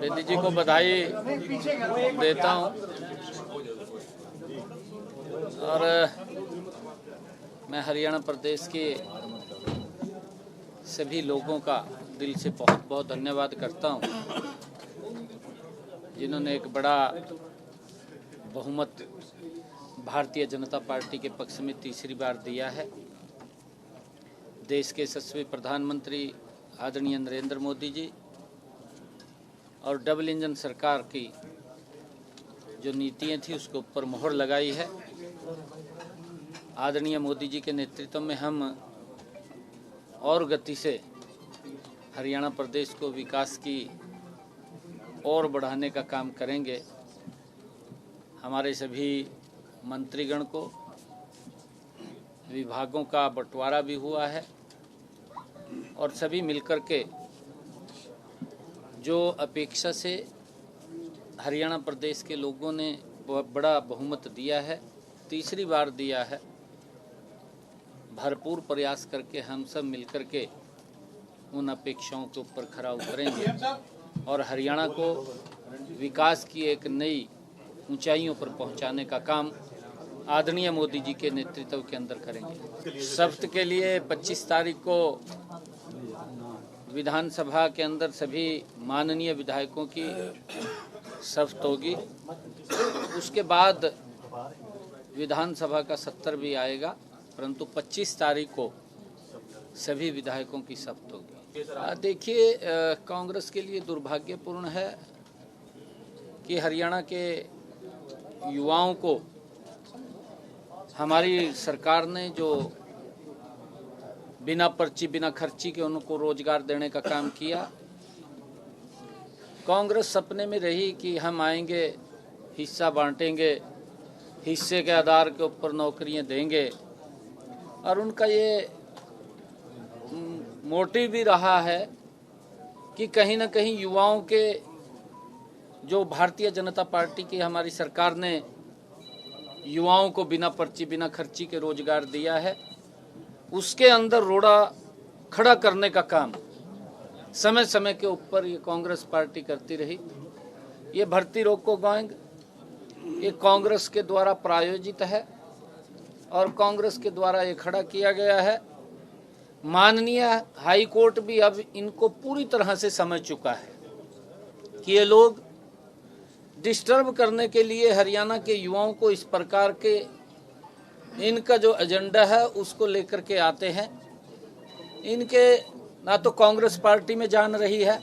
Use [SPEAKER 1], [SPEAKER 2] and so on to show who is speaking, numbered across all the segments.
[SPEAKER 1] बेदी जी को बधाई देता हूं और मैं हरियाणा प्रदेश के सभी लोगों का दिल से बहुत बहुत धन्यवाद करता हूं, जिन्होंने एक बड़ा बहुमत भारतीय जनता पार्टी के पक्ष में तीसरी बार दिया है। देश के यशस्वी प्रधानमंत्री आदरणीय नरेंद्र मोदी जी और डबल इंजन सरकार की जो नीतियां थी उसके ऊपर मोहर लगाई है। आदरणीय मोदी जी के नेतृत्व में हम और गति से हरियाणा प्रदेश को विकास की और बढ़ाने का काम करेंगे। हमारे सभी मंत्रीगण को विभागों का बंटवारा भी हुआ है और सभी मिलकर के जो अपेक्षा से हरियाणा प्रदेश के लोगों ने बड़ा बहुमत दिया है, तीसरी बार दिया है, भरपूर प्रयास करके हम सब मिलकर के उन अपेक्षाओं के ऊपर खरा उतरेंगे और हरियाणा को विकास की एक नई ऊंचाइयों पर पहुंचाने का काम आदरणीय मोदी जी के नेतृत्व के अंदर करेंगे। शपथ के लिए 25 तारीख को विधानसभा के अंदर सभी माननीय विधायकों की शपथ होगी। उसके बाद विधानसभा का सत्र भी आएगा, परंतु 25 तारीख को सभी विधायकों की शपथ होगी। देखिए, कांग्रेस के लिए दुर्भाग्यपूर्ण है कि हरियाणा के युवाओं को हमारी सरकार ने जो बिना पर्ची बिना खर्ची के उनको रोजगार देने का काम किया। कांग्रेस सपने में रही कि हम आएंगे, हिस्सा बांटेंगे, हिस्से के आधार के ऊपर नौकरियां देंगे और उनका ये मोटिव भी रहा है कि कहीं ना कहीं युवाओं के जो भारतीय जनता पार्टी की हमारी सरकार ने युवाओं को बिना पर्ची बिना खर्ची के रोजगार दिया है, उसके अंदर रोड़ा खड़ा करने का काम समय समय के ऊपर ये कांग्रेस पार्टी करती रही। ये भर्ती रोको गैंग ये कांग्रेस के द्वारा प्रायोजित है और कांग्रेस के द्वारा ये खड़ा किया गया है। माननीय हाई कोर्ट भी अब इनको पूरी तरह से समझ चुका है कि ये लोग डिस्टर्ब करने के लिए हरियाणा के युवाओं को इस प्रकार के इनका जो एजेंडा है उसको लेकर के आते हैं। इनके ना तो कांग्रेस पार्टी में जान रही है,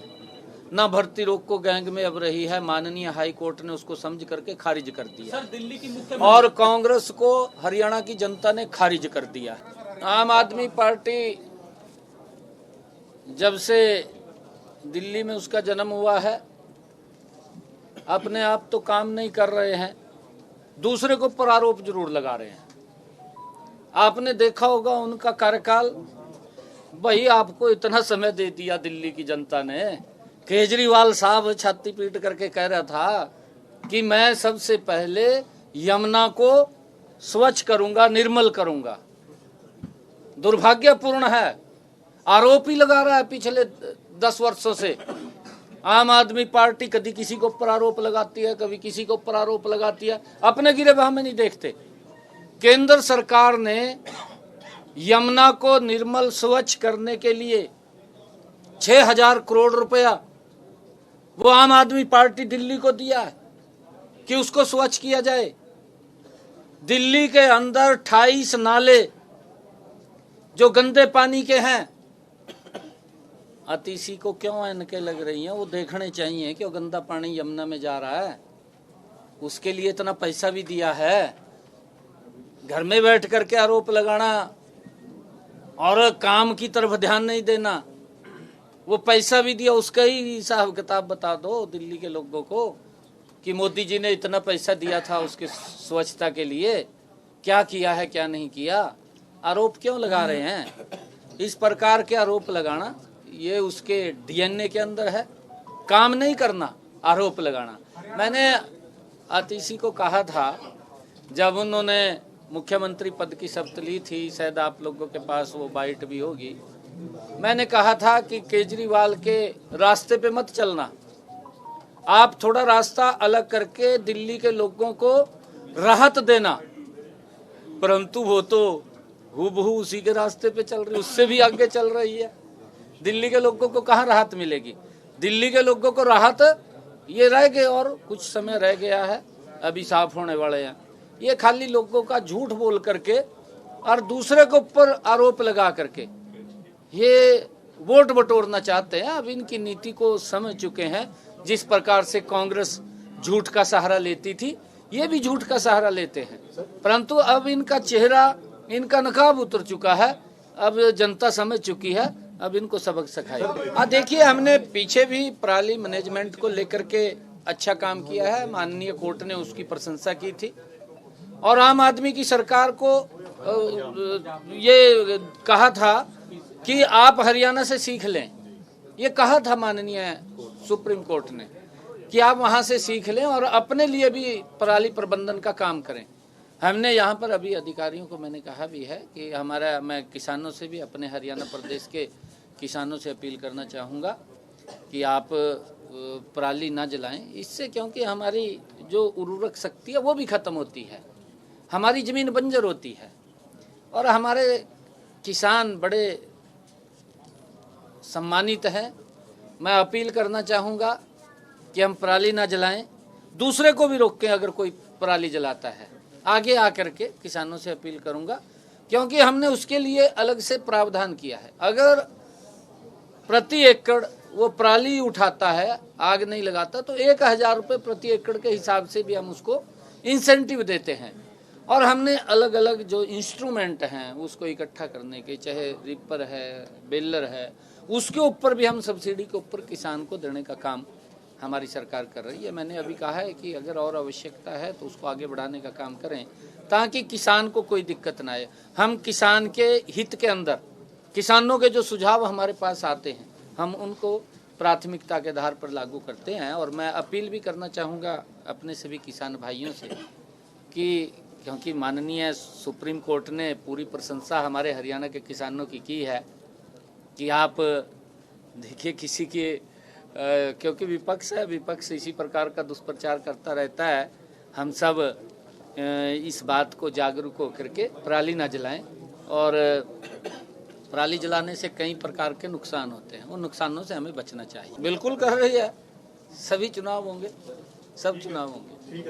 [SPEAKER 1] ना भर्ती रोको गैंग में अब रही है। माननीय हाई कोर्ट ने उसको समझ करके खारिज कर दिया दिल्ली की और कांग्रेस को हरियाणा की जनता ने खारिज कर दिया। आम आदमी पार्टी जब से दिल्ली में उसका जन्म हुआ है, अपने आप तो काम नहीं कर रहे हैं, दूसरे को ऊपर आरोप जरूर लगा रहे हैं। आपने देखा होगा उनका कार्यकाल, भाई आपको इतना समय दे दिया दिल्ली की जनता ने। केजरीवाल साहब छाती पीट करके कह रहा था कि मैं सबसे पहले यमुना को स्वच्छ करूंगा, निर्मल करूंगा। दुर्भाग्यपूर्ण है, आरोप ही लगा रहा है पिछले 10 वर्षों से। आम आदमी पार्टी कभी किसी के ऊपर आरोप लगाती है, कभी किसी के ऊपर आरोप लगाती है, अपने गिरेबान में नहीं देखते। केंद्र सरकार ने यमुना को निर्मल स्वच्छ करने के लिए 6000 करोड़ रुपया वो आम आदमी पार्टी दिल्ली को दिया है कि उसको स्वच्छ किया जाए। दिल्ली के अंदर 28 नाले जो गंदे पानी के हैं, अतिशी को क्यों इनके लग रही हैं? वो देखने चाहिए कि वो गंदा पानी यमुना में जा रहा है, उसके लिए इतना पैसा भी दिया है। घर में बैठ करके आरोप लगाना और काम की तरफ ध्यान नहीं देना, वो पैसा भी दिया, उसका ही हिसाब किताब बता दो दिल्ली के लोगों को कि मोदी जी ने इतना पैसा दिया था उसके स्वच्छता के लिए, क्या किया है क्या नहीं किया। आरोप क्यों लगा रहे हैं? इस प्रकार के आरोप लगाना ये उसके डीएनए के अंदर है, काम नहीं करना, आरोप लगाना। मैंने आतिशी को कहा था जब उन्होंने मुख्यमंत्री पद की शपथ ली थी, शायद आप लोगों के पास वो बाइट भी होगी, मैंने कहा था कि केजरीवाल के रास्ते पे मत चलना। आप थोड़ा रास्ता अलग करके दिल्ली के लोगों को राहत देना, परंतु वो तो हूबहू उसी के रास्ते पे चल रही, उससे भी आगे चल रही है। दिल्ली के लोगों को कहाँ राहत मिलेगी? दिल्ली के लोगों को राहत ये रह गए और कुछ समय रह गया है, अभी साफ होने वाले हैं। ये खाली लोगों का झूठ बोल करके और दूसरे के ऊपर आरोप लगा करके ये वोट बटोरना चाहते हैं। अब इनकी नीति को समझ चुके हैं। जिस प्रकार से कांग्रेस झूठ का सहारा लेती थी, ये भी झूठ का सहारा लेते हैं, परंतु अब इनका चेहरा, इनका नकाब उतर चुका है। अब जनता समझ चुकी है, अब इनको सबक सिखाएगी। देखिए, हमने पीछे भी पराली मैनेजमेंट को लेकर के अच्छा काम किया है। माननीय कोर्ट ने उसकी प्रशंसा की थी और आम आदमी की सरकार को ये कहा था कि आप हरियाणा से सीख लें। ये कहा था माननीय सुप्रीम कोर्ट ने कि आप वहां से सीख लें और अपने लिए भी पराली प्रबंधन का काम करें। हमने यहाँ पर अभी अधिकारियों को मैंने कहा भी है कि मैं किसानों से भी, अपने हरियाणा प्रदेश के किसानों से अपील करना चाहूँगा कि आप पराली ना जलाएं, इससे क्योंकि हमारी जो उर्वरक शक्ति है वो भी ख़त्म होती है, हमारी ज़मीन बंजर होती है और हमारे किसान बड़े सम्मानित हैं। मैं अपील करना चाहूँगा कि हम पराली ना जलाएं, दूसरे को भी रोकें। अगर कोई पराली जलाता है, आगे आकर के किसानों से अपील करूँगा, क्योंकि हमने उसके लिए अलग से प्रावधान किया है। अगर प्रति एकड़ वो पराली उठाता है, आग नहीं लगाता, तो 1000 रुपये प्रति एकड़ के हिसाब से भी हम उसको इंसेंटिव देते हैं। और हमने अलग अलग जो इंस्ट्रूमेंट हैं उसको इकट्ठा करने के, चाहे रिपर है, बेलर है, उसके ऊपर भी हम सब्सिडी के ऊपर किसान को देने का काम हमारी सरकार कर रही है। मैंने अभी कहा है कि अगर और आवश्यकता है तो उसको आगे बढ़ाने का काम करें, ताकि किसान को कोई दिक्कत ना आए। हम किसान के हित के अंदर, किसानों के जो सुझाव हमारे पास आते हैं, हम उनको प्राथमिकता के आधार पर लागू करते हैं। और मैं अपील भी करना चाहूँगा अपने सभी किसान भाइयों से कि क्योंकि माननीय सुप्रीम कोर्ट ने पूरी प्रशंसा हमारे हरियाणा के किसानों की है कि आप देखिए, किसी के क्योंकि विपक्ष है, विपक्ष इसी प्रकार का दुष्प्रचार करता रहता है। हम सब इस बात को जागरूक होकर के पराली ना जलाएं, और पराली जलाने से कई प्रकार के नुकसान होते हैं, उन नुकसानों से हमें बचना चाहिए। बिल्कुल कर रही है, सभी चुनाव होंगे, सब चुनाव होंगे।